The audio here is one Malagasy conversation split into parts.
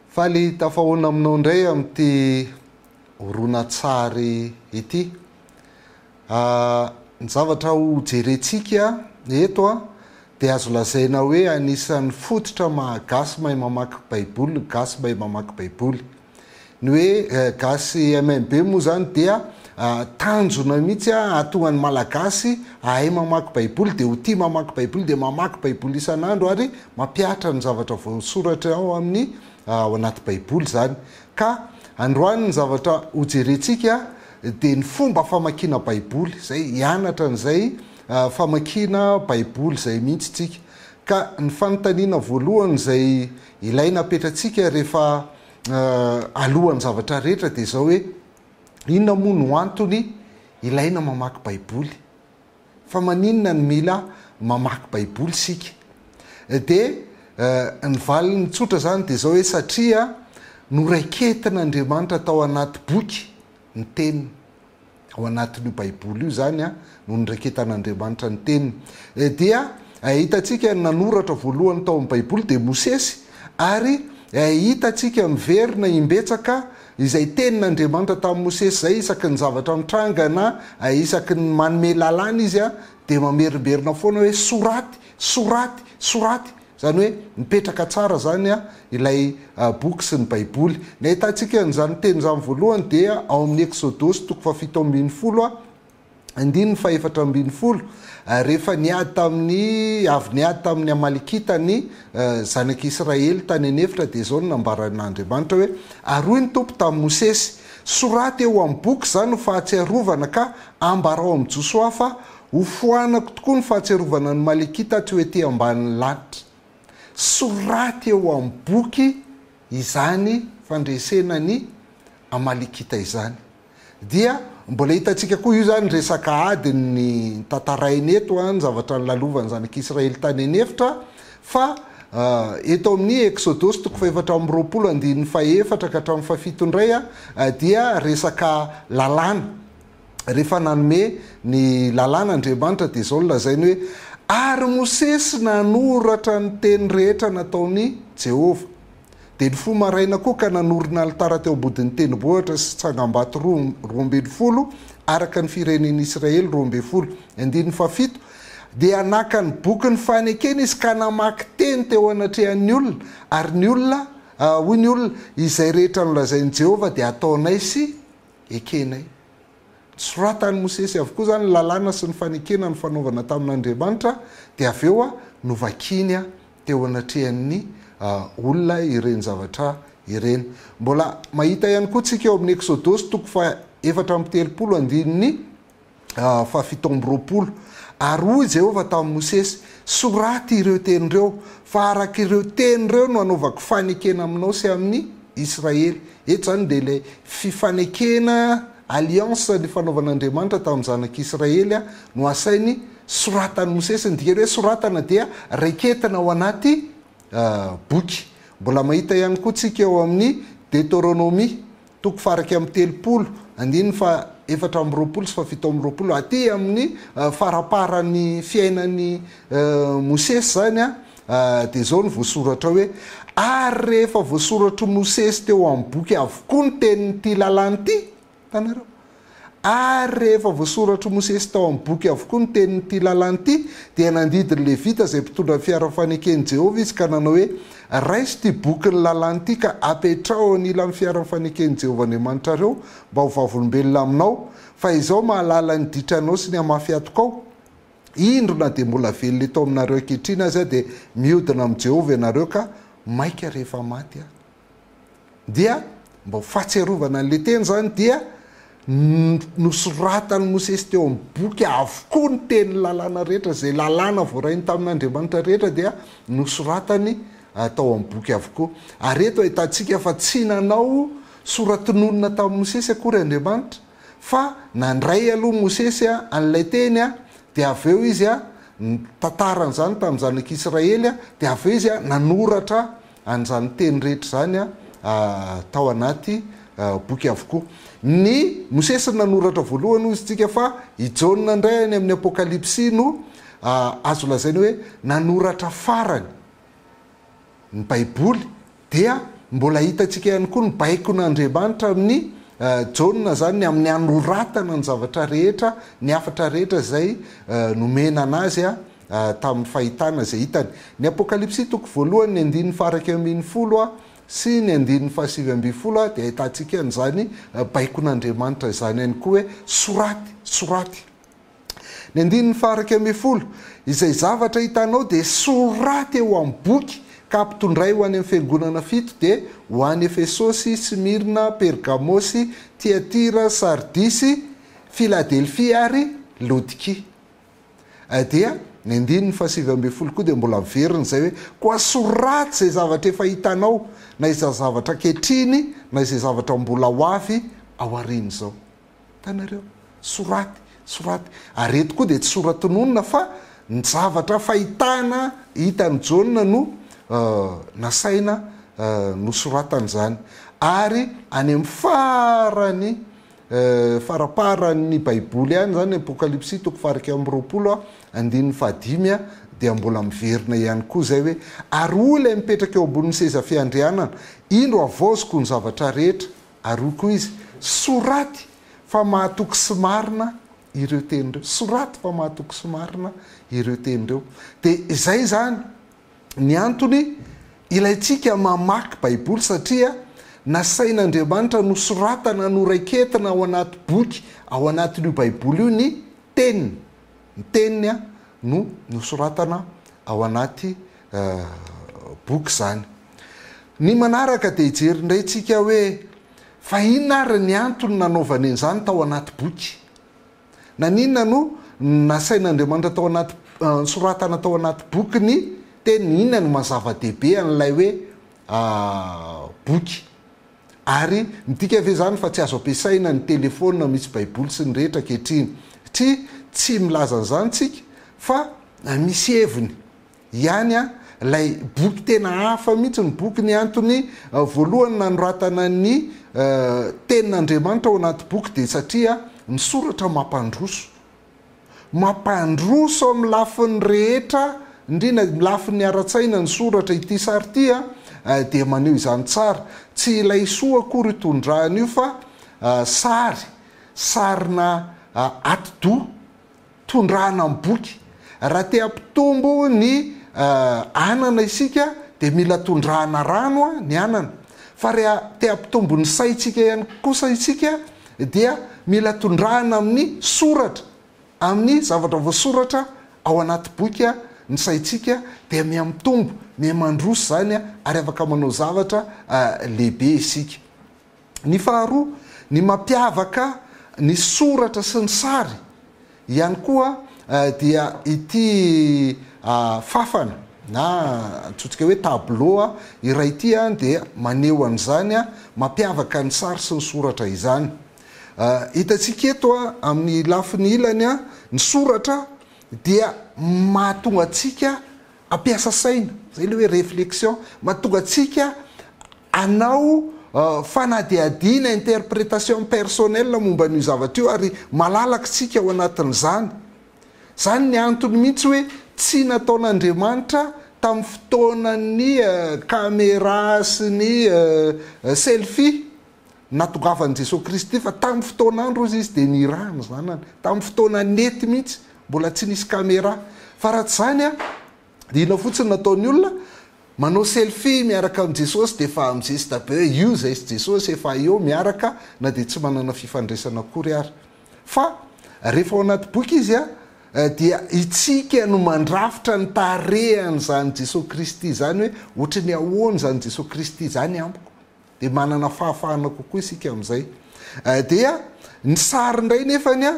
Faly tafahoana aminao ndray amin'ity horonan-tsary ity. Ny zavatra ho jerentsika eto dia azo lazaina hoe anisan'ny fototra mahagasy mahay mamaky baiboly, gasy mahay mamaky baiboly. Ny hoe gasy MMB moa zany dia tanjona mihitsy atonga ny malagasy ahay mamaky baiboly, dia ho tia mamaky baiboly dia mamaky baiboly isan'andro ary mampiatra ny zavatra voasoratra ao amin'ny ao anaty baiboly zany. Ka androany ny zavatra ho jerentsika dia ny fomba famakiana baiboly, zay hianatra n'izay famakiana baiboly zay mihitsy tsika. Ka ny fanontaniana voalohany zay ilaina apetratsika rehefa alohan'ny zavatra rehetra dia zao hoe inona moa no antony ilaina mamaky baiboly, fa maninona ny mila mamaky baiboly sika. Dia ny valiny tsotra zany dia zao hoe satria noraiketin'Andriamanitra tao anaty boky ny teniny, ao anatin'io baiboly io zany no noraiketan'Andriamanitra ny teniny. Dia hitantsika nanoratra voalohany tao amin'ny baiboly dia Mosesy, ary hitantsika miverina imbetsaka izay tenin'Andriamanitra tamin'ny Mosesy zay isaky ny zavatra mitrangana, isaky ny manome lalàna izy dia mamerimberina foana hoe soraty, soraty, soraty. Zany hoe mipetraka tsara zany ilay boky sy ny baiboly. Ny ahitantsika n'izany teny zany voalohany dia ao amin'ny Exodosy 7:10 andininy 4:10, rehefa niady tamin'ny avy niady tamin'ny Amalekita ny zanak'Israely tany anefitra, dia zao no nambaran'Andriamanitra hoe aroy ny tompo tamin'ny Mosesy, soraty eo amin'ny boky zany ho fahatsiarovana, ka ambarao amin'ny Josoa fa ho foanako tokoa ny fahatsiarovana ny Malekita tsy hoe ety ambanin'ny lanitra. Soraty eo amin'ny boky izany fandresena ny Amalekita izany. Dia mbola hitantsika koa io zany resaka adiny tantarainy eto ny zavatra nylalovany zanak'Israely tany anefitra, fa eto amin'ny Exodosy 4:20 andininy 4 ka hatramin'ny 7 indray dia resaka lalàna. Rehefa nanome ny lalàna Andriamanitra dia zao lazainy hoe ary Mosesy nanoratra ny teny rehetra nataony Jehova. Dia ny fomaraina koa ka nanorina alitara teo ambodin'ny tendrombohitra sy tsangambato 12 araka ny firenen'ny Israely 12. Andininy 7 dia naka ny boky ny fanekena izy ka namaky teny teo anatrehan'ny olona, ary ny olona hoy ny olona izay rehetra nolazain'i Jehova dia ataonay sy ekenay. Soratany Mosesy avokoa zany lalàna sy ny fanekena ny fanaovana tamin'Andriamanitra, dia avy eo novakiny teo anatrehan'ny olona ireny zavatra ireny. Mbola mahita ihany koa tsika eo amin'ny Exodosy 4:30 andininy 7:20, ary hoy Jehova tamin'ny Mosesy, soraty ireo tenireo, fa araka ireo tenireo no anaovako fanekena aminao sy amin'ny Israely. Eto zany dia ilay fifanekena alliance ny fanaovan'Andriamanitra tamin'ny zanak'Israely no asainy soratany Mosesy. Ndikany hoe soratana dia raiketina ao anaty boky. Mbola mahita ihany koa tsika eo amin'ny Deutéronomie 3:30 andininy 4:20 sy 7:20 aty amin'ny faraparan'ny fiainan'ny Mosesy zany dia zao no voasoratra hoe ary rehefa voasoratra Mosesy teo amin'ny boky avokoa ny tenin'ity lalàna ity. Tanareo, ary rehefa voasoratra Mosesy tao amin'ny boky avokoa ny tenin'ity lalàna ity, dia nandidy ny Levita zay mpitondra ny fiara-fanekeny Jehova izy ka nanao hoe raisy ity boky ny lalàna ity ka apetrao anila amin'ny fiara-fanekeny Jehova Andriamanitra reo mba ho vavolombelona aminao, fa izao mahalala ny ditranao sy ny hamafy atokao. Indrona dia mbola velona eto aminareo ankehitriny azy dia mihodina amin'ny Jehova ianareo ka maika rehefa maty. Dia mba ho fahatsiarovana an'le teny zany dia nosoratany Mosesy teo amin'ny boky avokoa ny teny lalàna rehetra, zay lalàna voarainy tamin'Andriamanitra rehetra dia nosoratany tao amin'ny boky avokoa. Ary eto ahitantsika fa tsy nanao soratinonina tamin'ny Mosesy akory Andriamanitra, fa nandray aloha Mosesy an'ilay teny dia avy eo izy tantarany zany tamin'ny zanak'Israely, dia avy eo izy nanoratra an'izany teny rehetra zany tao anaty boky avokoa. Ny Mosesy nanoratra voalohany izy tsika, fa i Jaona indray any amin'ny Apokalipsy no azo lazainy hoe nanoratra farany ny baiboly, dia mbola hitantsika ihany koa ny baikon'Andriamanitra amin'ny Jona zany amin'ny anoratana ny zavatra rehetra, ny afatra rehetra zay nomena anazy tamin'ny fahitana zay hitany. Ny Apokalipsy toko voalohany ny 9:10 sy ny 9:7 dia ahitantsika an'izany baikon'Andriamanitra izany ihany koa hoe soraty. Ny 9:10 izay zavatra hitanao dia soraty eo amin'ny boky ka ampitondray ho any amin'ny fiangonana 7 dia ho any Efesosy, Smirna, Pergamosy, Tiatira, Sardisy, Filadelfia ary Laodikia. Dia ny 9:7 koa dia mbola miverina zay hoe koa soraty zay zavatra efa hitanao, na izay zavatra kehitriny na izay zavatra mbola ho avy ao aoriana zao. Tanareo soraty. Ary eto koa dia tsy soraton'olona fa ny zavatra fahitana hitan'ny Jona no nasaina nosoratan'izany. Ary any amin'ny faraparan'ny baiboly any zany Apokalipsy toko 20 andininy 15 dia mbola miverina ihany koa zay hoe ary olona mipetraka eo ambonin'ny seza fiandrianana indro avaoziko ny zavatra rehetra, ary ho koa izy soraty fa mahatoky sy marina ireo tenireo. Soraty fa mahatoky sy marina ireo tenireo. Dia izay zany ny antony ilayntsika mamaky baiboly, satria nasain'Andriamanitra nosoratana noraiketina ao anaty boky, ao anatin'io baiboly io ny teniny no nosoratana ao anaty boky zany. Ny manaraka dia hijery indray tsika hoe fa inona ary ny antony nanaovany an'izany tao anaty boky, na ninona no nasain'Andriamanitra tao anaty soratana tao anaty boky ny teny, inona ny mazava-dehibe an'ilay hoe boky. Ary midika ve zany fa tsy azo ampiasaina ny telefona misy baiboly sy ny rehetra kehitriny? Tsy milaza an'izany tsika, fa misy heviny ihany lay boky tena hafa mihitsy ny boky. Ny antony voalohany nanoratana ny tenin'Andriamanitra ao anaty boky dia satria ny soratra mampandroso amin'ny lafiny rehetra, indrindra lafiny ara-tsaina ny soratra ity sary ity dia maneho izany tsara. Tsy ilay soa akory itondrahana io fa sarina atidoha tondrahana amin'ny boky. Raha te hampitombo ny anana isika dia mila tondrahana rano ny anana, fa raha te hampitombo ny saitsika ihany kosa isika dia mila tondrahana amin'ny soratra, amin'ny zavatra voasoratra ao anaty boky ny saitsika dia miamitombo, miamandroso zany ary afaka manao zavatra lehibe isika. Ny faharoa, ny mampiavaka ny soratra sy ny sary ihany koa dia ity fafana na antsotsika hoe tableau iray ity dia maneho an'izany mampiavaka ny sary sy ny soratra izany. Hitantsika eto amin'ny lafiny ilany ny soratra dia mahatonga atsika ampiasa saina, zay le hoe réflexion, mahatonga atsika anao fanadihadiana, interprétation personnelle momba n'io zavatra io, ary malalaka tsika ao anatin'izany. Zany ny antony mihitsy hoe tsy nataon'Andriamanitra tamin'ny fotoanany caméra sy ny selfie natongavany Jesosy Kristy, fa tamin'ny fotoan'andro izy dia nirahana zanany, tamin'ny fotoana nety mihitsy, mbola tsy nisy caméra. Fa raha tsy zany dia ina fotsiny nataony olona manao selfie miaraka amin'ny Jesosy dia efa mijesta be hoe io zay sy Jesosy efa eo miaraka, na dia tsy manana fifandraisana akory ary. Fa rehefa ao anaty boky izy dia itsika no mandrafitra ny tarehan'izany Jesosy Kristy zany, hoe ohatra ny ahoana zany Jesosy Kristy zany amiko, dia manana fahafahana kokoa isika amin'izay. Dia ny sary indray nefany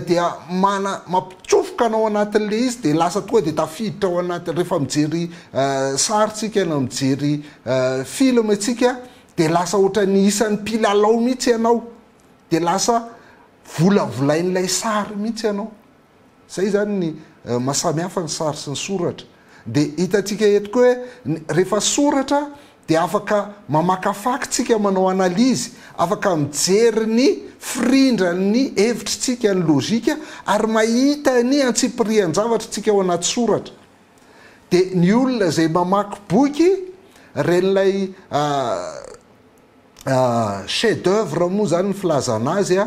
dia mampitsofoka anao anatin'le izy, dia lasa tonga dia tafiditra ao anaty. Rehefa mijery sary tsika na mijery film tsika dia lasa ohatra ny isan'ny mpilalao mihitsy ianao, dia lasa volavolain'ilay sary mihitsy ianao. Zay zany ny mahasamihafa ny sary sy ny soratra. Dia hitantsika eto koa hoe rehefa soratra dia afaka mamakafaky tsika manao analizy, afaka mijery ny firindran'ny hevitritsika ny lôzika, ary mahita ny antsipirian-javatra tsika ao anaty soratra. Dia ny olona zay mamaky boky ren'ilay chef d'œuvre moa zany ny filazana azy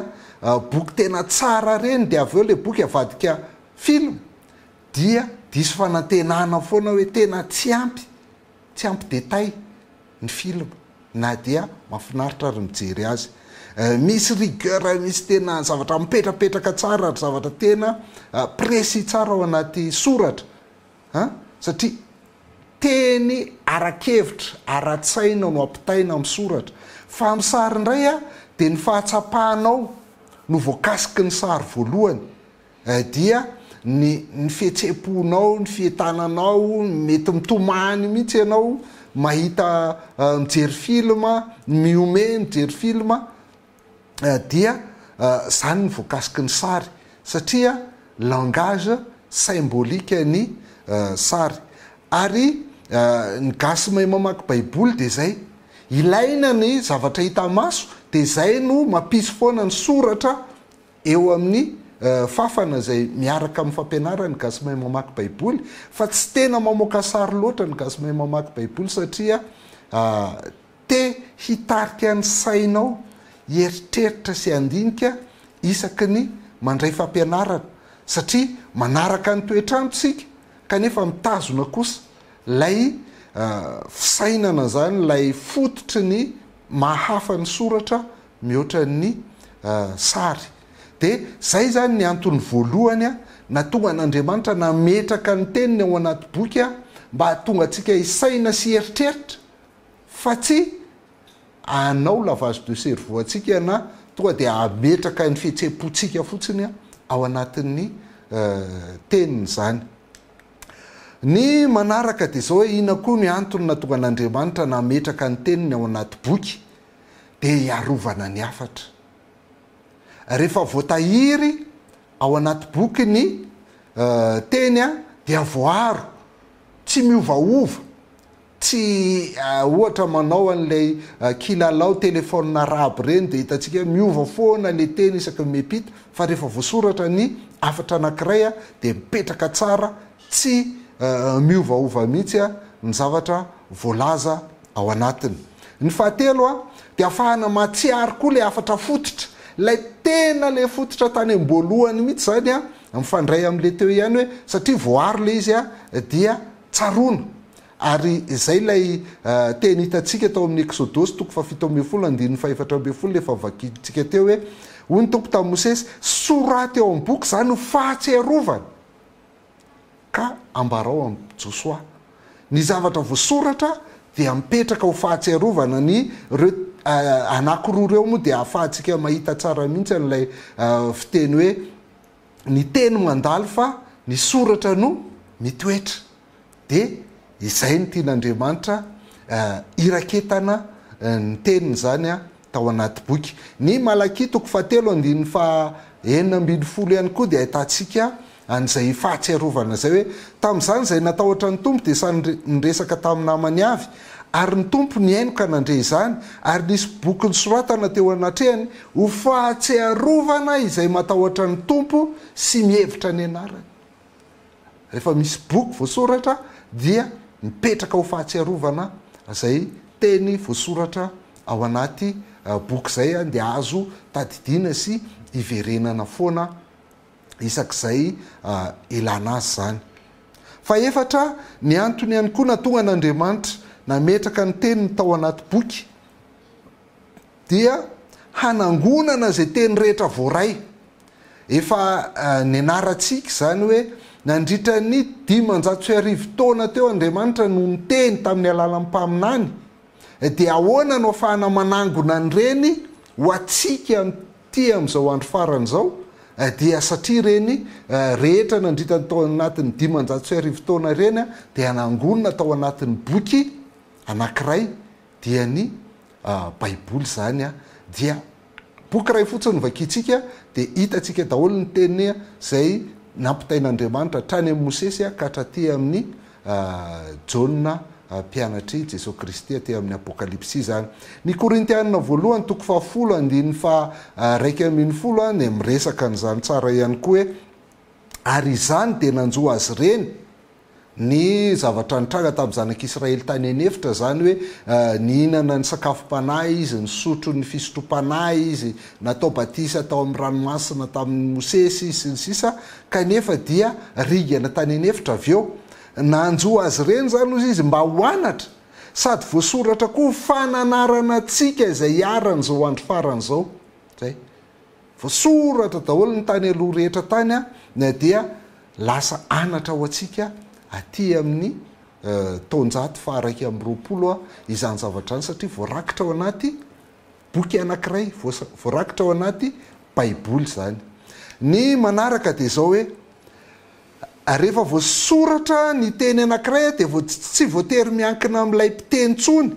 boky tena tsara reny, de avy eo le boky avadika film dia diso fanantenana foana hoe tena tsy ampy détail ny film, na dia mahafinaritra ary mijery azy. Misy rigueur, misy tena zavatra mipetrapetraka tsara, zavatra tena précis tsara ao anaty soratra satria teny arakevitra ara-tsaina no ampitaina amin'ny soratra. Fa amin'ny sary indray dia ny fahatsapahanao no voakasiky ny sary voalohany, dia ny fihetseponao, ny fientananao, mety mitomany mihitsy ianao mahita mijery filma, miome mijery filma, dia zany ny voakasiky ny sary satria langage symbolique ny sary. Ary ny gasy mahay mamaky baiboly dia zay, ilaina ny zavatra hita maso, dia zay no mampisy foana ny soratra eo amin'ny fafana zay miaraka amin'ny fampianarana ny gasy mahay mamaky baiboly. Fa tsy tena mamoaka sary loatra ny gasy mahay mamaky baiboly satria te hitarika ny sainao, hieritreritra sy handinika isaky ny mandray fampianarana, satria manaraka ny toetrandro sika kanefa mitazona kosa lay fisainana zany, lay fototry ny mahafa ny soratra mihoatra ny sary. De zay zany ny antony voalohany na tonga n'Andriamanitra nametraka ny teniny ao anaty boky mba tonga atsika hisaina sy heritreritra, fa tsy anao lavage de cerveau atsika na tonga dia ametraka ny fihetsepontsika fotsiny ao anatin'ny teniny zany. Ny manaraka dia zao hoe ina koa ny antony na tonga n'Andriamanitra nametraka ny teniny ao anaty boky, dia hiarovana ny hafatra. Rehefa voatahiry ao anaty boky ny teny dia voaro, tsy miovaova, tsy ohatra manao an'ilay kilalao telefônina araby reny dia hitantsika miova foana le teny isaky mepita, fa rehefa voasoratra ny hafatra anankiray dia mipetraka tsara, tsy miovaova mihitsy ny zavatra voalaza ao anatiny. Ny fahatelo dia ahafahana matsiary koa le hafatra fototra, lay tena le fototra tany am-boalohany mihitsy zany mifandray amin'le teo ihany hoe satria voaro le izy dia tsaroana. Ary izay lay teny hitantsika tao amin'ny Exodosy 17:4 le fa vakintsika teo hoe hoy ny Tompo tamin'i Mosesy, soraty eo amin'ny boky zany ho fahatsiarovana ka ambarao amin'ny Josoa. Ny zavatra voasoratra dia mipetraka ho fahatsiarovana. Ny anankiroa reo moa dia ahafahantsika mahita tsara mihitsy an'ilay fiteny hoe ny teny mandalo fa ny soratra no mitoetra. Dia izay ny tian'Andriamanitra iraketana ny teniny zany tao anaty boky. Ny Malaki 3:9-10 ihany koa dia ahitantsika an'izay fahatsiarovana zay hoe tamin'izany zay natahotra ny Tompo dia samy niresaka tamin'ny namany avy, ary ny Tompo niaino ka nandre izany, ary nisy boky nisoratana teo anatrehany ho fahatsiarovana izay matahotra ny Tompo sy mihevitra ny anarany. Rehefa misy boky voasoratra dia mipetraka ho fahatsiarovana zay teny voasoratra ao anaty boky zay dia azo tadidiana sy iverenana foana isak'izay ilana azy zany. Fa efatra ny antony ihany koa na tonga n'Andriamanitra nametraka ny teniny tao anaty boky dia hanangonana zay teny rehetra voaray. Efa ny anarantsika zany hoe nandritra ny 530 taona teo Andriamanitra no niteny tamin'ny alalan'ny mpaminany, dia ahoana no ahafahana manangona ny reny ho atsika ty amin'izao andro farany zao, dia satria reny rehetra nandritra tao anatin'ny 530 taona reny dia hanangonana tao anatin'ny boky anankiray, dia ny baiboly zany dia boky ray fotsiny vakintsika dia hitatsika daholo ny teny zay nampitain'Andriamanitra trany amin'ny Mosesy ka hatraty amin'ny Jaona mpianatry Jesosy Kristy aty amin'ny Apokalipsy zany. Ny Korintianina 1:2-1:10 ny miresaka n'izany tsara ihany koa hoe ary izany dia nanjoa azy reny ny zavatra nitranga tamin'ny zanak'Israely tany anefitra zany hoe ny hinana ny sakafo-panahy izy, ny sotro ny fisotro-panahy izy, natao batisa tao amin'ny ranomasina tamin'ny Mosesy sy ny sisa, kanefa dia rigana tany anefitra avy eo. Nanjo azy reny zany izy mba hoanatra, sady voasoratra koa fananarana tsika izay iaran'izao andro faran'izao. Zay voasoratra daholo ny tany aloha rehetra tany dia lasa anatra ho antsika aty amin'ny taonjato faha 120 izany zavatra any, satria voarakitra ao anaty boky anankiray, voarakitra ao anaty baiboly zany. Ny manaraka dia zao hoe rehefa voasoratra ny teny anankiray dia tsy voatery miankina amin'ilay mpiteny tsony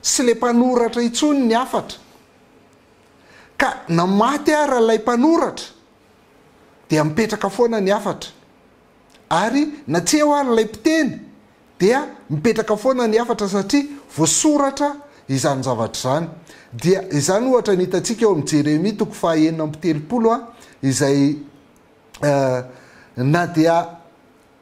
sy le mpanoratra itsony ny afatra, ka na maty ara ilay mpanoratra dia mipetraka foana ny afatra, ary na tsy eo ary ilay mpiteny dia mipetraka foana ny afatra, satria voasoratra izany zavatra zany. Dia izany ohatra ny hitantsika eo amin'ny Jeremia 9:30 izay na dia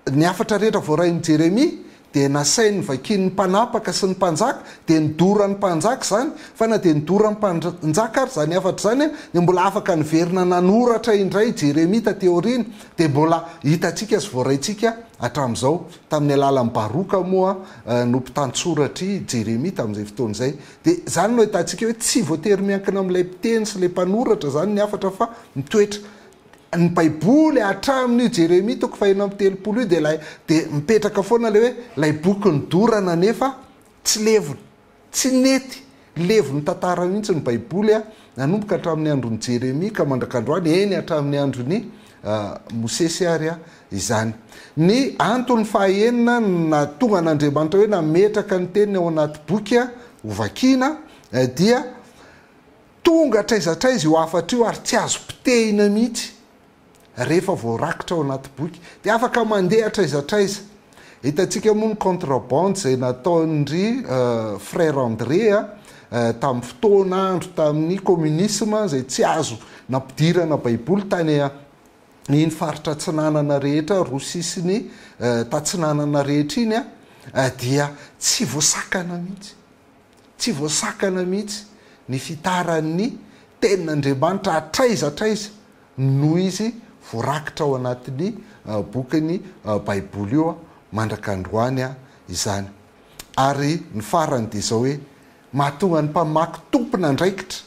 ny afatra rehetra voarain'ny Jeremia dia nasain'ny vakin'ny mpanapaka sy ny mpanjaka dia nidoran'ny mpanjaka zany, fa na dia nidoran'ny mpanjaka ary zany afatra zany dia mbola afaka niverina nanoratra indray Jeremia taty aoriana, dia mbola hitantsika sy voaraintsika hatramin'izao. Tamin'ny alalan'ny Baroka moa no mpitantsoratra Jeremia tamin'izay fotoan'izay. Dia zany no hitantsika hoe tsy voatery miankina amin'ilay mpiteny sy le mpanoratra zany ny afatra, fa mitoetra ny baiboly hatramin'io Jeremia 9:30 dia mipetraka foana le hoe lay boky nidorana nefa tsy levona, tsy nety, levony tantara mihitsy ny baiboly nanomboka hatramin'ny andron'ny Jeremia ka mandrakandroany eny hatramin'ny andron'ny Mosesy ary izany. Ny antony fahaenina na tonga an'Andriamanitra hoe nametraka ny teniny ao anaty boky ho vakiana dia tonga traizatraiza io afatra io ary tsy azo pitehina mihitsy. Rehefa voarakitra ao anaty boky dia afaka mandeha traizatraiza. Hitantsika moa ny contrabande izay nataon'ry frère André tamin'ny fotoana andro tamin'ny communisme izay tsy azo nampidirana baiboly tany ny faritra Atsinanana rehetra, Rosia sy ny Tatsinanana rehetra iny dia tsy voasakana mihitsy, tsy voasakana mihitsy ny fitaran'ny tenin'Andriamanitra atraizatraiza noho izy voarakitra ao anatin'ny bokyny baiboly io mandrakandroany izany. Ary ny farany dia zao hoe mahatonga ny mpamaky tompona andraikitra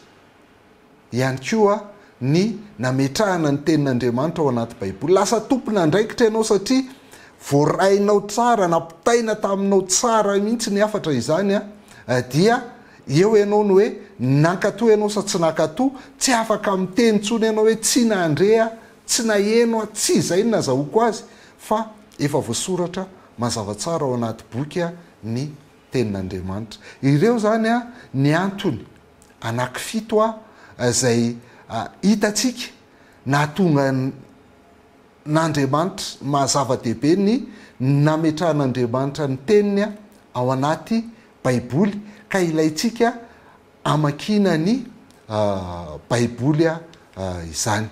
ihany koa ny nametrahana ny tenin'Andriamanitra ao anaty baiboly. Lasa tompona andraikitra ianao satria voarainao tsara, nampitaina taminao tsara mihitsy ny afatra izany dia eo ianao no hoe nankatoa ianao sa tsy nankatoa, tsy afaka miteny tsony ianao hoe tsy nandrea, tsy naheno, tsy izay nazahoako azy, fa efa voasoratra mazava tsara ao anaty boky ny tenin'Andriamanitra. Ireo zany ny antony anankifito izay hitantsika nahatonga n'Andriamanitra mahazava-dehibe ny nametran'Andriamanitra ny teniny ao anaty baiboly, ka ilaitsika amakina ny baiboly izany.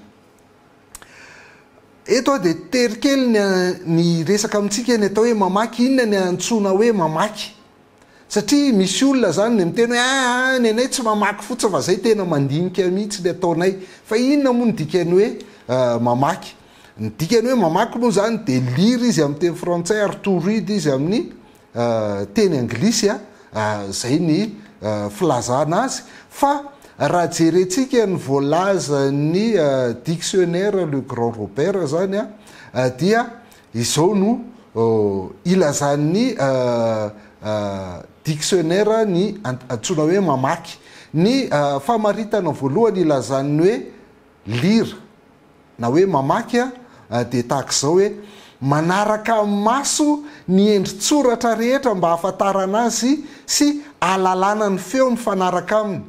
Eto dia terikely ny resaka amintsika ny atao hoe mamaky. Inona ny antsoina hoe mamaky? Satria misy olona zany ny miteny hoe ny anay tsy mamaky fotsiny fa zay tena mandinika mihitsy ny ataonay. Fa inona moa ny dikany hoe mamaky? Ny dikany hoe mamaky moa zany dia lire izy amin'ny teny frantsay ary toride izy amin'ny teny anglisy, zay ny filazana azy. Fa raha jerentsika ny voalaza ny dictionnaire Le Grand Robert zany dia izao no ilazan'ny dictionnaire ny antsoina hoe mamaky. Ny famaritana voalohany ilazan'ny hoe lira na hoe mamaky dia tahaka izao hoe manaraka maso ny endritsoratra rehetra mba hahafantarana azy sy ahalalana ny feo ny fanaraka aminy.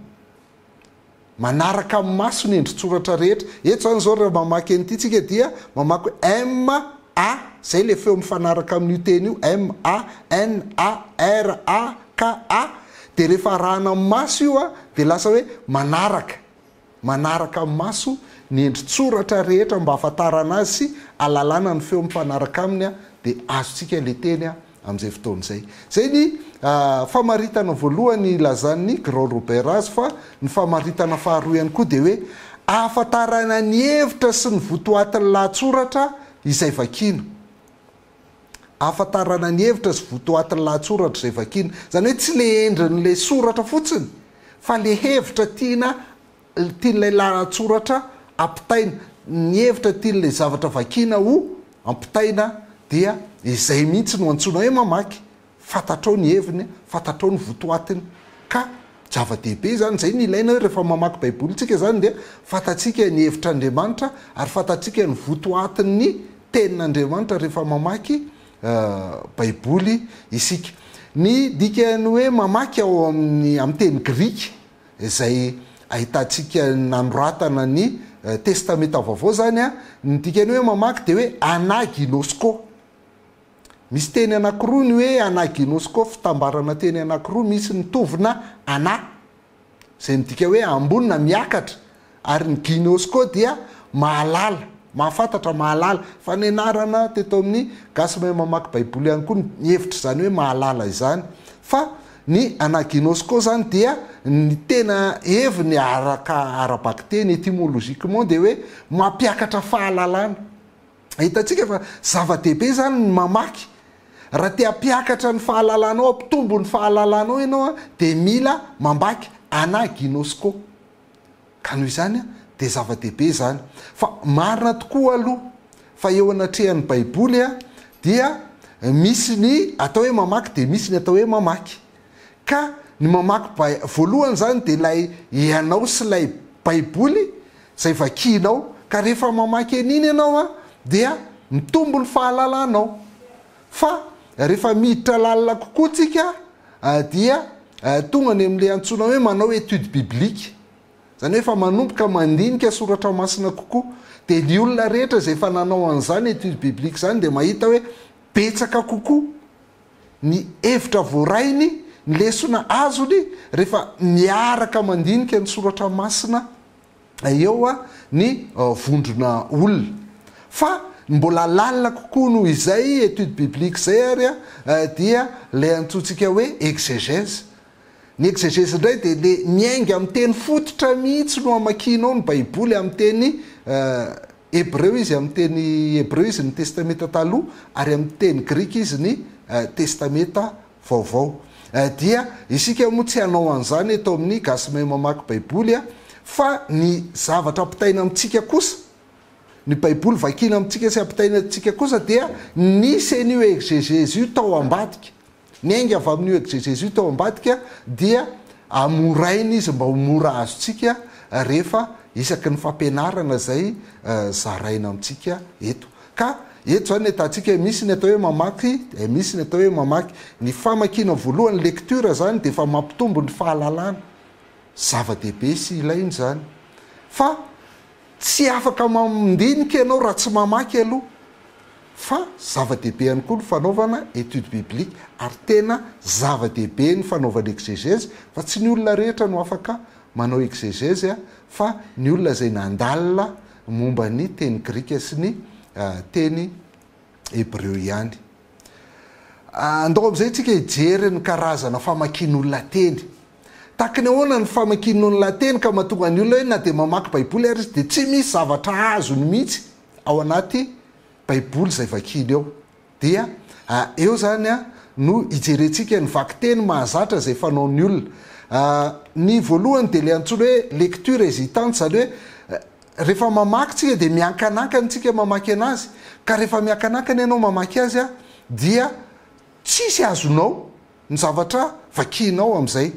Manaraka amin'ny maso ny endritsoratra rehetra. Eto zany zao rehefa mamaky an'ity tsika dia mamaky hoe MA, zay le feo mifanaraka amin'io teny io, MANARAKA. Dia rehefa arahana amin'ny maso io dia lasa hoe manaraka amin'ny maso ny endritsoratra rehetra mba hahafantarana azy sy ahalalana ny feo mifanaraka aminy dia azotsika le teny amin'izay fotoan'izay. Zay ny famaritana voalohany lazan'ny Grand Robert azy, fa ny famaritana faharoa ihany koa dia hoe ahafantarana ny hevitra sy ny votoatin'ny lahatsoratra izay vakiana. Ahafantarana ny hevitra sy votoatin'ny lahatsoratra izay vakiana. Zany hoe tsy le endrin'le soratra fotsiny, fa le hevitra tian'ilay lahatsoratra ampitaina, ny hevitra tian'le zavatra vakiana ho ampitaina, dia izay mihitsy no antsoina hoe mamaky. Fantatrao ny heviny, fantatrao ny votoatiny, ka zava-dehibe zany. Zay ny ilaina hoe rehefa mamaky baibolitsika zany dia fantatsika ny hevitr'Andriamanitra ary fantatsika ny votoatin'ny tenin'Andriamanitra rehefa mamaky baiboly isika. Ny dikany hoe mamaky ao amin'ny teny grika izay ahitantsika nanoratana ny testamenta vaovao zany ny dikany hoe mamaky dia hoe anaginosko. Misy teny anankiroa ny hoe anaginosko, fitambarana teny anankiroa, misy ny tovina ana zay midika hoe ambonina miakatra, ary ny ginosko dia mahalala, mahafantatra, mahalala. Fanenarana teto amin'ny gasy mahay mamaky baiboly ihany koa ny hevitra zany hoe mahalala izany. Fa ny anaginosko zany dia ny tena heviny arabaky teny etymologiquement dia hoe mampiakatra fahalalana. Hitantsika fa zava-dehibe zany ny mamaky. Raha te hampiakatra ny fahalalanao, ampitombo ny fahalalanao ianao dia mila mambaky anaginosko. Ka noho izany dia zava-dehibe zany. Fa marina tokoa aloha fa eo anatrehan'ny baiboly dia misy ny atao hoe mamaky dia misy ny atao hoe mamaky. Ka ny mamaky voalohany zany dia ilay ianao sy ilay baiboly izay vakianao, ka rehefa mamaky an'iny ianao dia mitombo ny fahalalanao. Fa rehefa miditra lalina kokoa tsika dia tonga ny amin'le antsoina hoe manao étude biblique. Zany hoe fa manomboka mandinika soratra masina kokoa. Dia ny olona rehetra izay efa nanao an'izany étude biblique zany dia mahita hoe betsaka kokoa ny hevitra voarainy, ny lesona azony rehefa miaraka mandinika ny soratra masina eo ny vondrona olona. Fa mbola lalina kokoa noho izay étude biblique zay ary dia le antsointsika hoe exégèse. Ny exégèse indray dia le miainga amin'ny teny fototra mihitsy no amakinao ny baiboly amin'ny teny hébreu izy, amin'ny teny hébreu izy ny testamenta taloha, ary amin'ny teny grika izy ny testamenta vaovao. Dia isika moa tsy hanao an'izany eto amin'ny gasy mahay mamaky baiboly fa ny zavatra ampitaina amintsika kosa, ny baiboly vakina amintsika sy ampitaina amintsika kosa dia nisy an'io exégèse io tao ambadika. Ny ainga avy amin'io exégèse io tao ambadika dia amoraina izy mba ho mora azontsika rehefa isaky ny fampianarana zay zaraina amintsika eto. Ka eto zany ahitantsika misy ny atao hoe mamaky, misy ny atao hoe mamaky. Ny famakina voalohany lecture zany dia efa mampitombo ny fahalalana. Zava-dehibe sy ilainy zany. Fa tsy afaka mandinika ianao raha tsy mamaky aloha. Fa zava-dehibe ihany koa ny fanaovana étude biblique, ary tena zava-dehibe ny fanaovana exégèse, fa tsy ny olona rehetra no afaka manao exégèse fa ny olona izay nandalina momba ny teny grika sy ny teny hébreu ihany. Andao amin'izay tsika hijery ny karazana famakian'olona teny. Tahaka ny ahoana ny famakian'olona teny ka mahatonga ny olona hoe na dia mamaky baiboly ary izy dia tsy misy zavatra azony mihitsy ao anaty baiboly izay vakiny eo. Dia eo zany no hijerentsika ny vaky-teny mahazatra izay fanaon'ny olona. Ny voalohany dia le antsoina hoe lecture hésitante, zany hoe rehefa mamaky tsika dia miankanankany tsika mamaky anazy. Ka rehefa miankanankany ianao mamaky azy dia tsisy azonao ny zavatra vakinao amin'izay.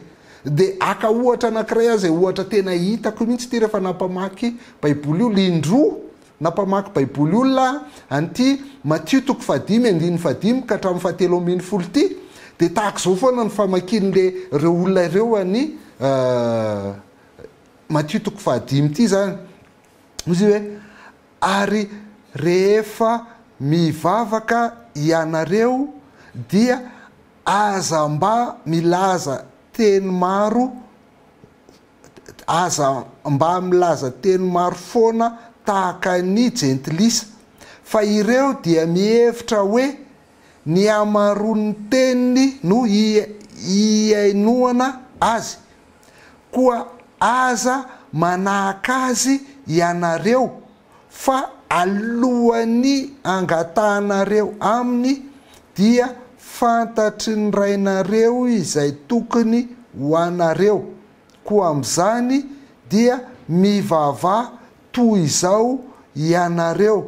Dia aka ohatra anankiray azy, ohatra tena hitako mihitsy ty rehefa nampamaky baiboly io lindroa, nampamaky baiboly olona anty Matthieu 5:5 ka hatramin'ny 7:10 ty. Dia tahaka izao foana ny famakin'le reo olona ireo ny Matthieu 5:5 ty zany. Izy hoe ary rehefa mivavaka ianareo dia aza mba milaza teny maro, aza mba milaza teny maro foana tahaka ny jentilisa, fa ireo dia mihevitra hoe ny amaroan'ny teniny no iainoana azy koa aza manahaka azy ianareo fa alohan'ny angatanareo aminy dia fantatry ny rainareo izay tokony ho anareo koa amin'izany dia mivavah toy izao ianareo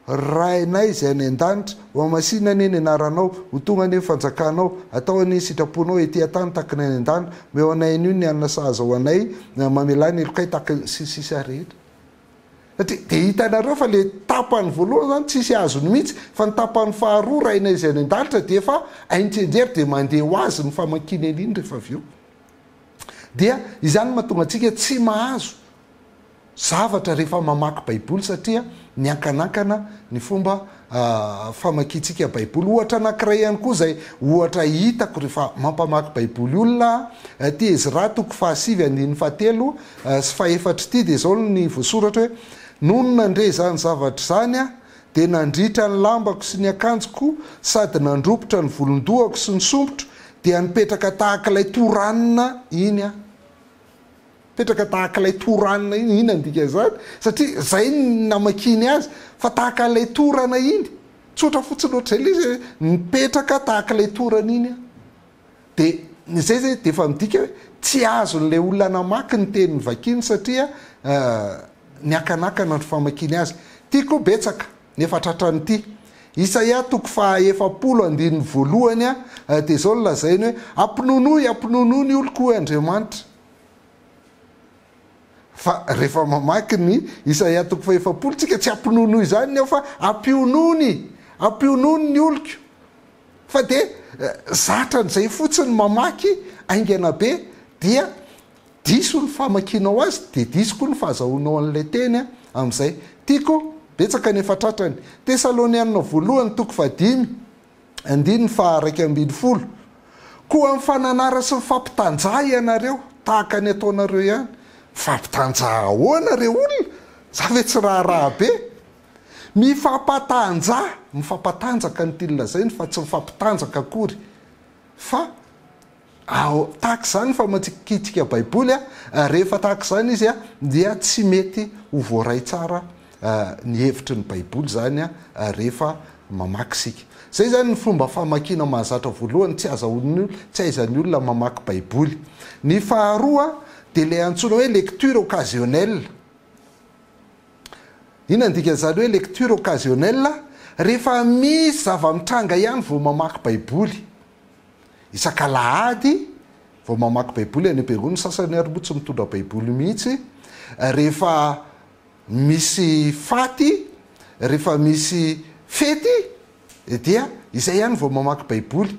rainay izay any an-danitra hoamasina ny eny anaranao ho tonga ny fanjakanao atao any sitraponao ety an-tany takiny any an-danitra meo anain'io ny anina sahaza ho anay mamelany elokay taka sisisa rehetra satria de hitanareo fa le tapany voalohany zany tsisy azony mihitsy fa ny tapany faharoa rainay izay any an-danitra de efa aintsendrery de mandeha ho azy ny famakiny an'iny rehefa avy eo dia izany mahatonga antsika tsy mahazo zavatra rehefa mamaky baiboly satria niankanankana ny fomba famakitsika baiboly ohatra anankiray ihany koa zay ohatra hitako rehefa mampamaky baiboly olona ty Ezra toko 7:7 sy 4 ty de zao ny voasoratra hoe nono nandre zany zavatra zany de nandritra ny lambako sy ny akanjoko sady nandropotra ny volondohako sy ny sombotro dia nipetraka tahaka ilay toranina iny petraka tahaka ilay toranina iny ina ndika zany satria zay namakiny azy fa tahaka ilay torana iny tsotra fotsiny ohatr'zay le izy nipetraka tahaka ilay torana iny de zay zay de efa midika hoe tsy azo n'lay olona namaky ny tenin'ny vakiny satria niakanakana ny famakiny azy tiako betsaka nefa tratran'ity Isaia toko 7:1 de zao lazainy hoe ampinonoy ny oloko Andriamanitra fa rehefa mamaky ny Isaia toko 7 tsika tsy ampinonoy zany ny fa ampionony ny oloko fa de zatran'zay fotsiny mamaky aingana be dia diso ny famakinao azy de diso koa ny fahazahoanao an'lay teny amin'izay tiako betsaka nefa tratrany Tesalonianina voalohany toko 5:2 koa mifananara sy mifampitanjaha ianareo tahaka ny ataonareo ihany mifampitanjaha ahoanareo olona za ve tsy raha be mifampantanjaka ny tilona zay fa tsy mifampitanjaka akory fa tahaka zany fa matsikitsika baiboly rehefa tahaka zany izy dia tsy mety ho voaray tsara ny hevitry ny baiboly zany rehefa mamaky sika zay zany ny fomba famakina mahazatra voalohany tsy aizan'ny olona mamaky baiboly ny faharoa de le antsoina hoe lecture occasionnelle ina ndika zany hoe lecture occasionnelle rehefa misy zava-mitranga ihany vao mamaky baiboly isan-kalahady vao mamaky baiboly any am-piangonana sasany ary moa tsy mitondra baiboly mihitsy rehefa misy faty rehefa misy fety dia izay ihany vao mamaky baiboly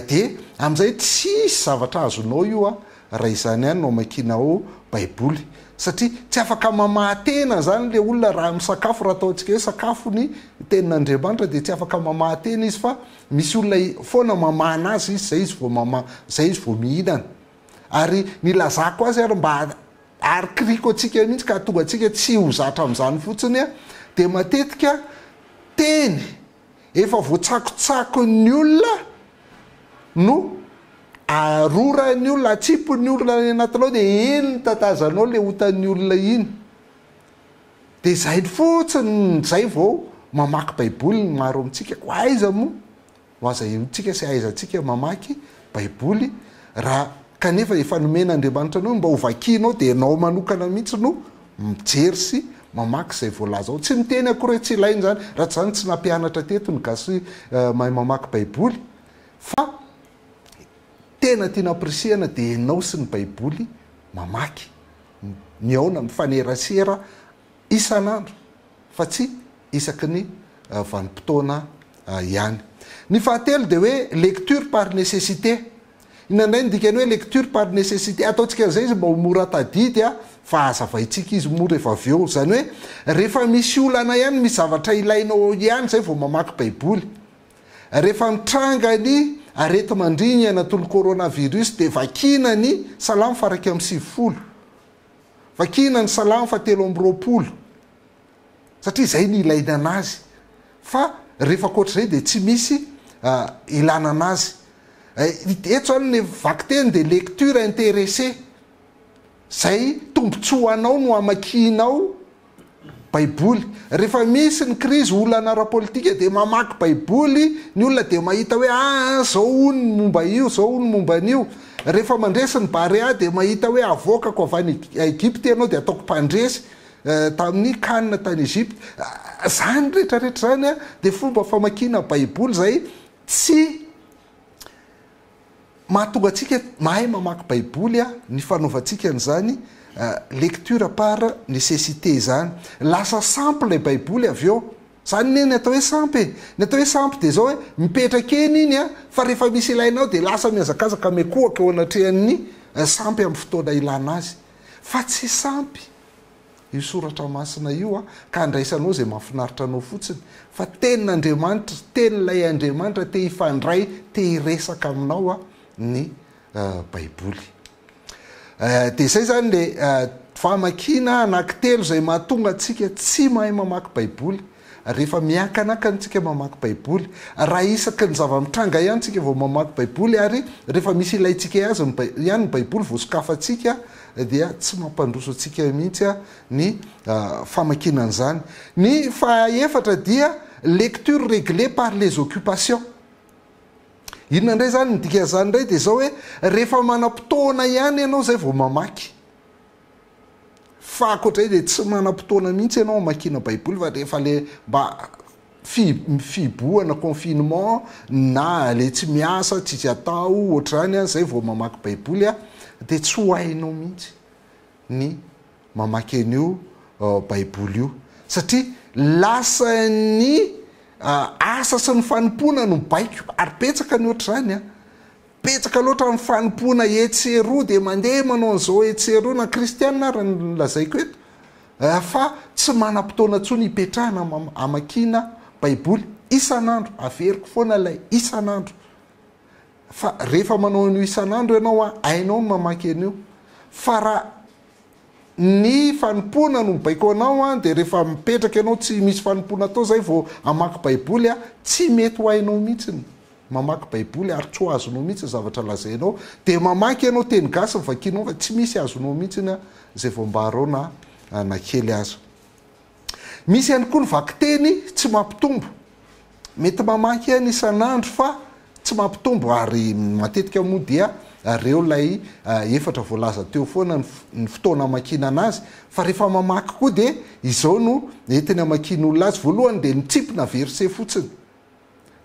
de amin'izay tsisy zavatra azonao io raha izany ihany no makinao baiboly satria tsy afaka mamahatena zany le olona raha misakafo raha ataontsika hoe sakafo ny tenin'Andriamanitra de tsy afaka mamahatena izy fa misy olona foana mamana azy izy zay izy vao mihinana ary nilazako azy ary mba ary kriko atsika mihitsy ka tonga atsika tsy ho zatra amin'izany fotsiny de matetika teny efa voatsakotsako ny olona no arorany olona atsipony olona anatinao de eny ny tatazanao le hotan'ny olona iny de zay fotsiny zay vao mamaky baiboly ny maro amintsika ko aiza moa ho aza tsika sy aizantsika mamaky baiboly raha kanefa efa nomen'Andriamanitra anao mba ho vakinao de nao manokana mihitsy no mijery sy mamaky zay voalaza ao tsy miteny akory tsy ilainy zany raha tsy zany tsy nampianatra teto ny gasy mahay mamaky baiboly fa tena tiana aprisiana de enao sy ny baiboly mamaky miaona mifanerasera isan'andro fa tsy isaky ny vanim-potoana ihany ny fahatelo de hoe lecture par nécessité inandray ny dikany hoe lecture par nécessité ataontsika zay izy mba ho mora tadidy fa azavaitsika izy mora efa avy eo zany hoe rehefa misy olana ihany misy zavatra ilainao ihany zay vao mamaky baiboly rehefa mitranga ny arety mandriny anatolo coronavirus de vakina ny salamo faraky amin'ny 70 vakina ny salamo 720 satria zay ny ilaina anazy fa rehefa koatr'izay de tsy misy ilana anazy eto zany ny vaky teny de lecture intéressé zay tombontsoa anao no amakinao baiboly rehefa misy ny crise olana ara-politika de mamaky baiboly ny olona de mahita hoe zao ony momba io zao ony momba an'io rehefa mandresy ny barea de mahita hoe avokako avy any Egypte ianao de ataoko mpandresy tamin'ny kanina tany Egypte zany rehetrarehetra zany de fomba famakina baiboly zay tsy mahatonga atsika mahay mamaky baiboly ny fanaovantsika n'zany lecture par nécessité zany lasa simple le baiboly avy eo zany ny atao hoe simple ny atao hoe simple de zao hoe mipetraka eny iny fa rehefa misy ilainao de lasa miazakazaka mekoaka eo anatrehan'ny sampy amin'ny fotoana ilana azy fa tsy sampy io soratra masina io ka andraisanao zay mahafinaritra anao fotsiny fa tenin'Andriamanitra tenylay Andriamanitra te hifandray te hiresaka aminao ny baiboly de zay zany le famakina anankitelo zay mahatonga atsika tsy mahay mamaky baiboly rehefa miakanakanytsika mamaky baiboly raha isaky ny zava-mitranga ihany tsika vao mamaky baiboly ary rehefa misy ilayntsika azy ihany ny baiboly voasikafatsika dia tsy mampandroso atsika mihitsy ny famakinan'zany ny faefatra dia lecture réglée par les occupations inona indray zany ny dikan'izany indray de zao hoe rehefa manam-potoana ihany ianao zay vao mamaky fa akoatray de tsy manam-potoana mihitsy ianao makina baiboly fa rehefa le mba fiboana confinement na le tsy miasa tsisy atao ohatrany zay vao mamaky baiboly de tsy ho hainao mihitsy ny mamaky an'io baiboly io satria lasa ny asa sy ny fanimpona no baiko ary petsaka ny oatra zany petsaka loatra ny fanimpona etseroa de mandeha manao an'izao etseroa na kristianina raha nlazaiko eto fa tsy manam-potoana tsony hipetrahana amakina baiboly isan'andro averiko foana lay isan'andro fa rehefa manao an'io isan'andro ianao ainao ny mamaky an'io fa raha ny fanimpona no mibaiko anao de rehefa mipetraka ianao tsy misy fanimpona atao zay vao amaky baiboly tsy mety ho hainao mihitsiny mamaky baiboly ary tsy ho azonao mihitsy zavatra lazainao de mamaky ianao teny gasy vakinao fa tsy misy azonao mihitsiny zay vao mbarao na kely azo misy ihany koa ny vaky teny tsy mampitombo mety mamaky ihany isan'andro fa tsy mampitombo ary matetika moa dia reo lay efatra voalaza teo foana ny fotoana amakina anazy fa rehefa mamaky koa de izao no entiny amakin'olona azy voalohany de nitsipina verset fotsiny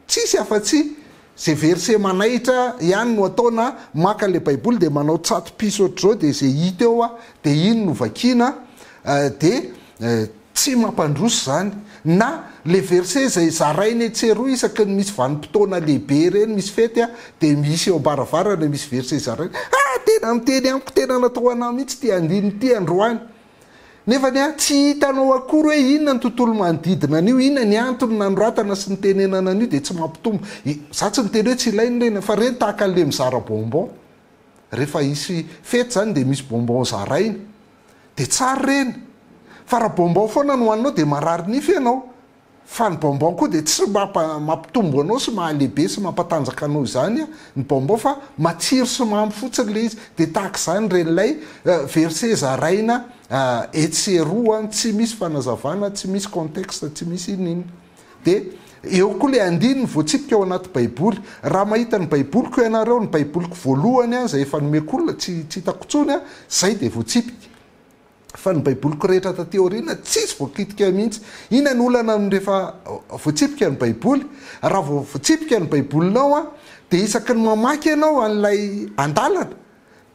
tsisy afa-tsy zay verset manaitra ihany no ataona maka le baiboly de manao tsato piso ohatr'zao de zay hita eo de iny no vakina de tsy mampandroso zany na le verset zay zarainy etseroa isaky ny misy vanim-potoana lehibe reny misy fety de misy eo ambaravarana misy verset zarainy tena miteny amiko tena natao ana mihitsy ty andiny ty androany nefany tsy hitanao akory hoe inona ny tontolo manodidina an'io inona ny antony nanoratana sy ny tenenana an'io de tsy mampitombo za tsy miteny hoe tsy ilainy reny fa reny tahaka an'le mizara bonbon rehefa isy fety zany de misy bonbon zarainy de tsary reny fa raha bonbon foana no hoaninao de marary nify ianao fa ny bonbon koa de tsy mampitombo anao sy mahalehibe sy mampatanjaka anao zany ny bonbon fa matsiro sy mamy fotsiny le izy de tahaka zany renylay verset zaraina etseroa tsy misy fanazavana tsy misy contexte tsy misy inina de eo koa le andiny voatsipika ao anaty baiboly raha mahita ny baiboly ko ianareo ny baiboliko voalohany zay efa nomeko olona tsy hitako tsony zay de voatsipika fa ny baiboliko rehetra tateorina tsisy voakitika mihitsy ina ny olana rehefa voatsipika ny baiboly raha voatsipika ny baibolinao de isaky ny mamaky ianao an'lay andalana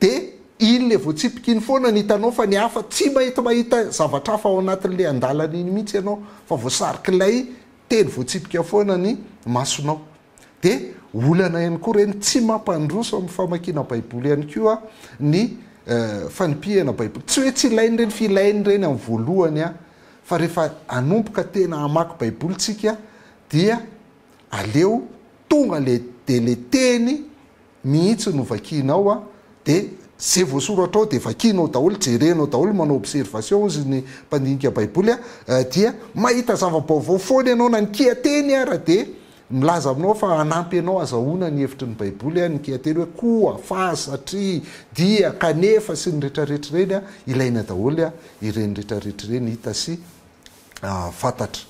de iny le voatsipika iny foana ny hitanao fa ny hafa tsy mahita zavatra hafa ao anatin'le andalana iny mihitsy ianao fa voasarik'lay teny voatsipika foana ny masonao de olana ihany koa reny tsy mampandroso amin'ny famakina baiboly ihany koa ny fanipihana baiboly tsy hoe tsy ilainy reny filainy reny amin'ny voalohany fa rehefa anomboka tena hamaky baiboly tsika dia aleo tonga de le teny mihitsy no vakinao de zay voasoratra ao de vakinao daholo jerenao daholo manao observation izy ny mpandinika baiboly dia mahita zava-baovao foana ianao na nikia teny raha de milaza aminao fa anampy ianao azahoana ny hevitry ny baiboly a nikateny hoe koa fa satria dia kanefa sy ny rehetrarehetra reny a ilaina daholy a ireny rehetrarehetra reny hita sy fantatra.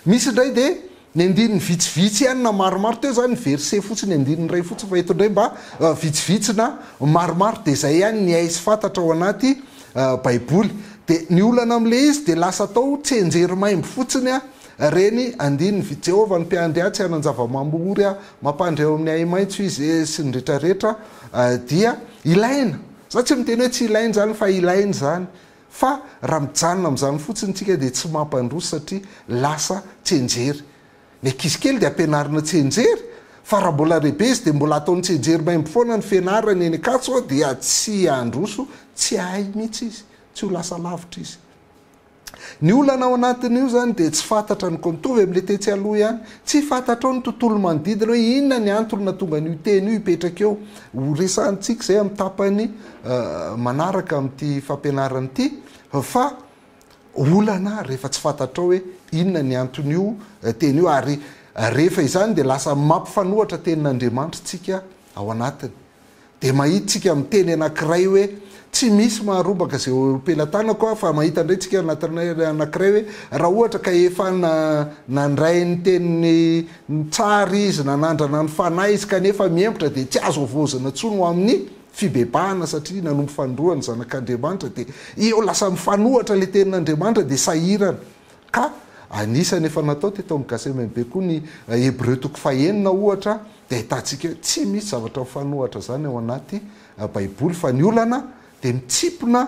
Misy indray de ny andininy vitsivitsy ihany na maromaro teo zany verset fotsiny andininy ray fotsiny fa eto indray mba vitsivitsy na maromaro de zay ihany ny aisy fantatra ao anaty baiboly. De ny olana am'le izy de lasa tao tsy enjery maimbo fotsiny a reny andininy Jehova ny mpiandry ahy tsy hanan-java-mambory a mampandry eo amin'ny aimaitso izy sy ny rehetrarehetra dia ilaina. Za tsy miteny hoe tsy ilaina zany fa ilaina zany. Fa raha mijanona amin'izany fotsiny tsika dia tsy mampandroso satria lasa tsy enjery. Ny ankizy kely dia ampianarina tsy enjery, fa raha mbola lehibe izy dia mbola ataony tsy enjery maimbo foana ny fianarana eny akatso dia tsy androso, tsy hay mihitsy izy, tsy ho lasa lavitra izy. Ny olana ao anatin'io zany dia tsy fantatra ny kontovy amin'ilay tetsy aloha ihany, tsy fantatra ao ny tontolo manodidina hoe inona ny antony na tonga n'io teny io hipetraka eo. Ho resahantsika izay amin'ny tapany manaraka amin'ity fampianarana ity, fa olana rehefa tsy fantatra hoe inona ny antony io teny io, ary rehefa izany dia lasa mampifanohatra tenin'Andriamanitra tsika ao anatiny. Dia mahita tsika amin'ny teny anankiray hoe tsy misy maharombaka izay pelantanako fa mahita indray tsika anankiray hoe raha ohatra ka efa nandray ny teniny tsara izy nanandrana ny fanahy izy kanefa miembotra dia tsy azo avozana intsony ho amin'ny fibebahana satria nanompo fandroany zanak'Andriamanitra dia eo lasa mifanohatra le tenin'Andriamanitra dia sahirana. Ka anisany efa natao teto amin'ny gasembe koa ny Hebreo 9 ohatra dia ahitantsika hoe tsy misy zavatra mifanohatra zany ao anaty baiboly fa ny olana dia mitsipona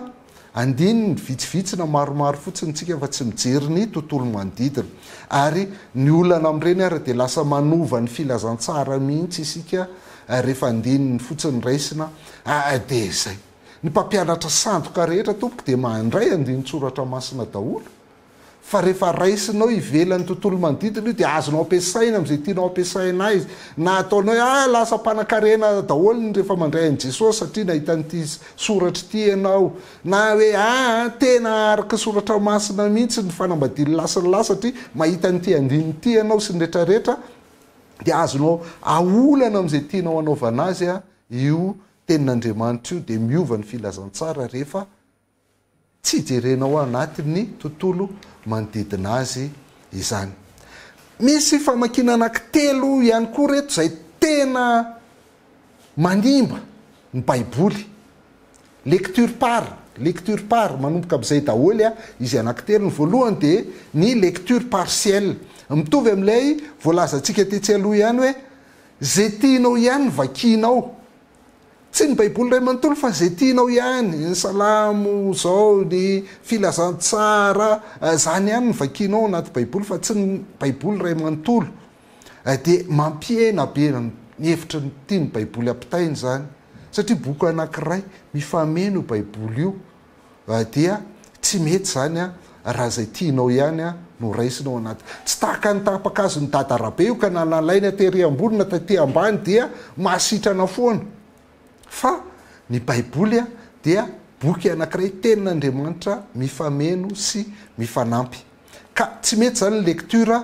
andininy vitsivitsy na maromaro fotsiny tsika fa tsy mijery ny tontolo manodidina. Ary ny olana amin'ireny ary dia lasa manova ny filazantsara mihitsy isika rehefa andininy fotsiny raisina dia izay. Ny mpampianatra sandoka rehetra tompoko dia mandray andiny soratra masina daholo. Fa rehefa raisinao ivelan'ny tontolo manodidina io dia azonao ampiasaina amin'izay tianao ampiasaina izy. Na ataonao hoe lasa mpanan-karena daholo ny rehefa mandray an'i Jesosy satria nahita n'ity soratra ity ianao. Na hoe tena araka soratra masina mihitsy ny fanambadiany lasa ny lasa satria mahita n'ity andininy ity ianao sy ny rehetrarehetra dia azonao aolana amin'izay tianao anaovana azy io tenin'Andriamanitra io dia miova ny filazantsara rehefa tsy jerenao anatin'ny tontolo manodidina azy izany. Misy famakiana anankitelo ihany koa reto izay tena manimba ny baiboly. Lecture par manomboka amin'izay daholo izy anankitelo. Ny voalohany dia ny lecture partielle, mitovy amin'ilay voalazantsika tetsy aloha ihany hoe zay tianao ihany vakianao. Tsy ny baiboly ray manontolo fa zay tianao ihany, ny salamo zao, ny filazantsara, zany ihany ny vakianao anaty baiboly fa tsy ny baiboly ray manontolo. Dia mampiena be ny hevitra ny tiany baiboly ampitainy zany. Satria boky anankiray mifameno io baiboly io dia tsy mety zany raha zay tianao ihany no raisinao anaty. Tsy tahaka ny tapakazo ny dadarabe io ka nanalaina tery ambony na taty ambany dia mahasitrana foana. Fa ny baiboly dia boky anankiray tenin'Andriamanitra mifameno sy mifanampy. Ka tsy mety zany ny lecture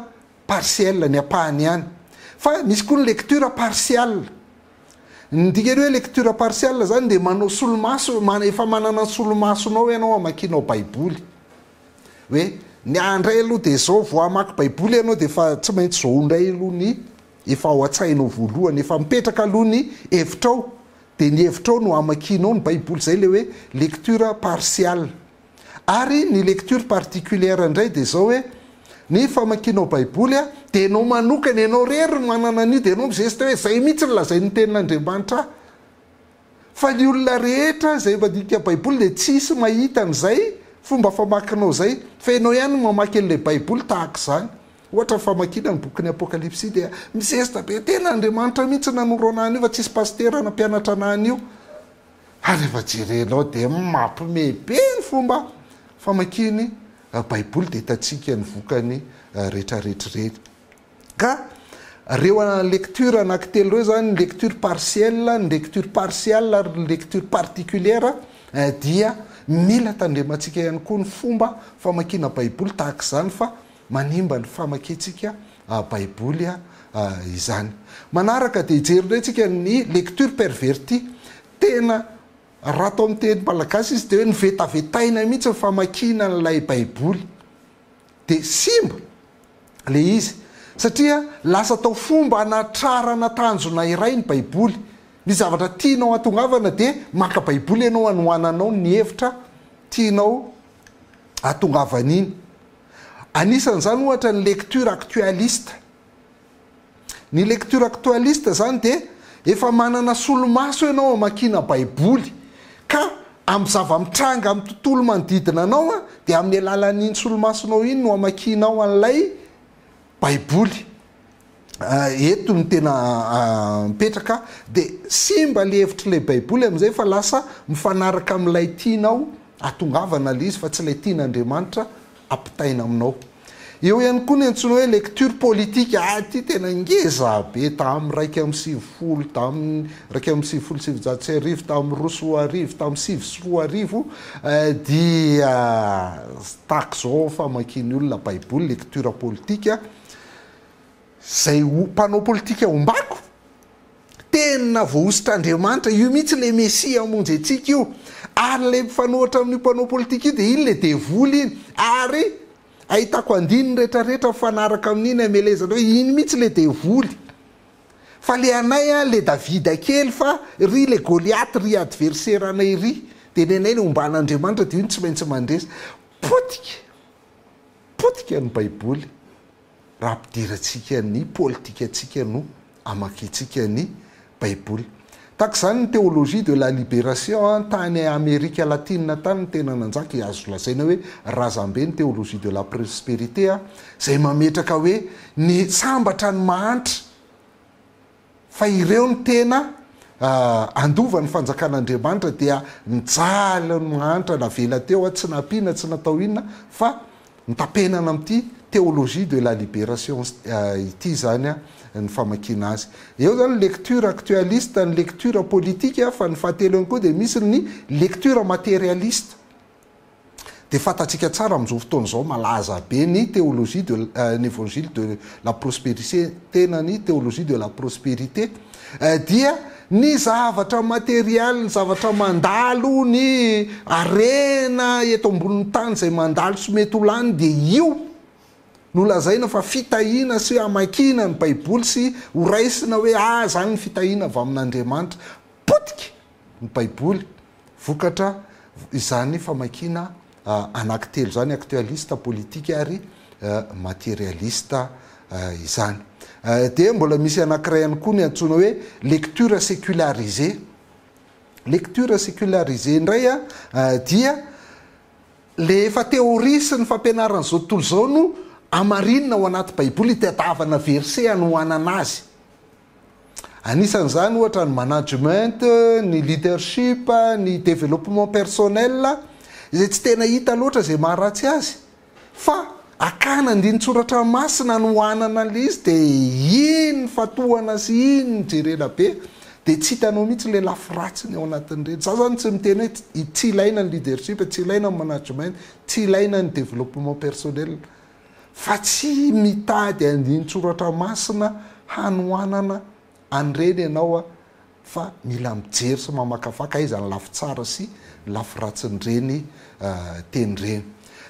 partielle ny apahany ihany. Fa misy koa ny lecture partiale. Ny dikany hoe lecture partielle zany dia manao solomaso, efa manana solomasonao ianao amakianao baiboly. Hoe ny andray aloha dia zao vao hamaky baiboly ianao dia efa tsy maintsy zao indray aloha ny efa ao an-tsainao voalohany, efa mipetraka aloha ny hevitrao. Dia ny hevitrao no amakianao ny baiboly, zay le hoe lecture partiale. Ary ny lecture particulière indray dia zao hoe ny famakianao baiboly dia ianao manokana, ianao rery no manana an'io dia ianao mizesta hoe zay mihitsy ny lazay ny tenin'Andriamanitra. Fa ny olona rehetra zay mandinika baiboly dia tsisy mahita an'izay fomba famakinao zay, fa ianao ihany no mamaky an'ilay baiboly tahaka izany. Ohatra famakiana ny boky ny Apokalipsy dia misesta be tena Andriamanitra mihitsy nanoro anany io fa tsisy pastera nampianatra anany io. Ary efa jerenao dia mampime be ny fomba famakiny baiboly dia hitantsika ny vokany rehetrarehetra reny. Ka reo lecture anankitelo reo zany, ny lecture partielle, ny lecture partiale ary ny lecture particulière dia mila tandremantsika ihany koa ny fomba famakina baiboly tahaka izany fa manimba ny famakiantsika baiboly izany. Manaraka dia ijerintsika ny lecture perverti tena raha atao amin'ny teny malagasy izy de hoe nivetavetaina mihitsy ny famakina n'ilay baiboly de simba le izy satria lasa tao fomba anatrarana tanjona iray ny baiboly. Ny zavatra tianao atongavana de maka baiboly ianao anohananao ny hevitra tianao atongavana iny. Anisan'izany ohatra ny lecture actualiste. Ny lecture actualiste zany de efa manana solomaso ianao amakina baiboly ka amin'ny zava-mitranga amin'ny tontolo manodidina anao de amin'ny alalan'iny solomasonao iny no amakinao an'ilay baiboly. Eto ny tena mipetraka de simba le hevitry'ilay baiboly amin'izay fa lasa mifanaraka amin'ilay tianao atongavana le izy fa tsy ilay tian'Andriamanitra ampitaina aminao. Eo ihany koa ny antsoina hoe lecture politique. Ty tena ngeza be tamin'ny raiky amby 70 tamin'ny raiky amby 70 tamin'ny 20 tamin'ny 70 dia tahaka zao famakiny olona baiboly lecture politique zay mpanao politika ombako tena voaositr'Andriamanitra io mihitsy le mesia amonjy antsika io ary le mifanohitra amin'ny mpanao politika io de iny le devoly iny ary ahitako andininy rehetrarehetra mifanaraka amin'iny amelezana hoe iny mihitsy le devoly fa le anay le Davida kely fa ry le Goliath ry adversaire anay ry de nenay le omban'Andriamanitra de iny tsy maintsy mandresa potika ny baiboly raha ampidirantsika ny politika antsika no amakitsika ny baiboly. Tahaka izany ny théologie de la libération tany Amerika Latine tany tena nanjaka azo lazaina hoe razambe ny théologie de la prospérité zay mametraka hoe ny sambatra ny mahantra fa ireo ny tena andova ny fanjakan'Andriamanitra dia mijaly ny mahantra navela teo tsy nampiana tsy natao inona fa mitapenana amin'ity théologie de la libération ity zany ny famakina azy. Eo zany lecture actualiste, ny lecture politique fa ny fahatelo ihany koa de misy ny lecture matérialiste. De fatatsika tsara amin'izao fotoana izao malaza be ny théologie de l'évangile de la prospérité tena ny théologie de la prospérité dia ny zavatra matériel, ny zavatra mandalo, ny arena eto ambonin'ny tany zay mandalo sy mety ho lany de io no lazaina fa fitahina sy amakina ny baiboly sy horaisina hoe zany ny fitahina avy amin'Andriamanitra. Potika ny baiboly vokatra izany famakina anankitelo zany actualiste, politique ary matérialiste izany. De mbola misy anankiray ihany koa ny antsoina hoe lecture sécularisée. Lecture sécularisée indray dia le efa théorie sy ny fampianaran'izao tontolo zao no amarinina ao anaty baiboly tadiavana verset anohanana azy. Anisan'izany ohatra ny management, ny leadership, ny développement personnel izay tsy tena hita loatra zay maharatsy azy fa akana andinin-tsoratra masina anohanana le izy de iny fatohana sy iny jerena be de tsy hitanao mihitsy le lafiratsiny ao anatin'ireny. Za zany tsy miteny hoe tsy ilaina ny leadership, tsy ilaina ny management, tsy ilaina ny développement personnel fa tsy mitady andinin-tsoratra masina hanohanana an'ireny ianao fa mila mijery sy mamakafaka aiza ny lafy tsara sy lafy ratsin'ireny tenyreny.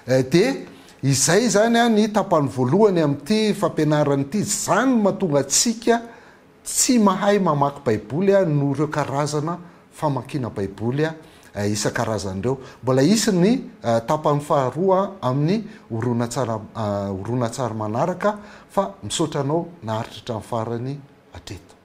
De izay zany ny tapany voalohany amin'ity fampianaran'ity zany mahatonga atsika tsy mahay mamaky baiboly no ireo karazana famakina baiboly isan-karazan'ireo. Mbola isy ny tapany faharoa amin'ny horonan-tsary manaraka fa misaotra anao naharitra hatramin'ny farany hatreto.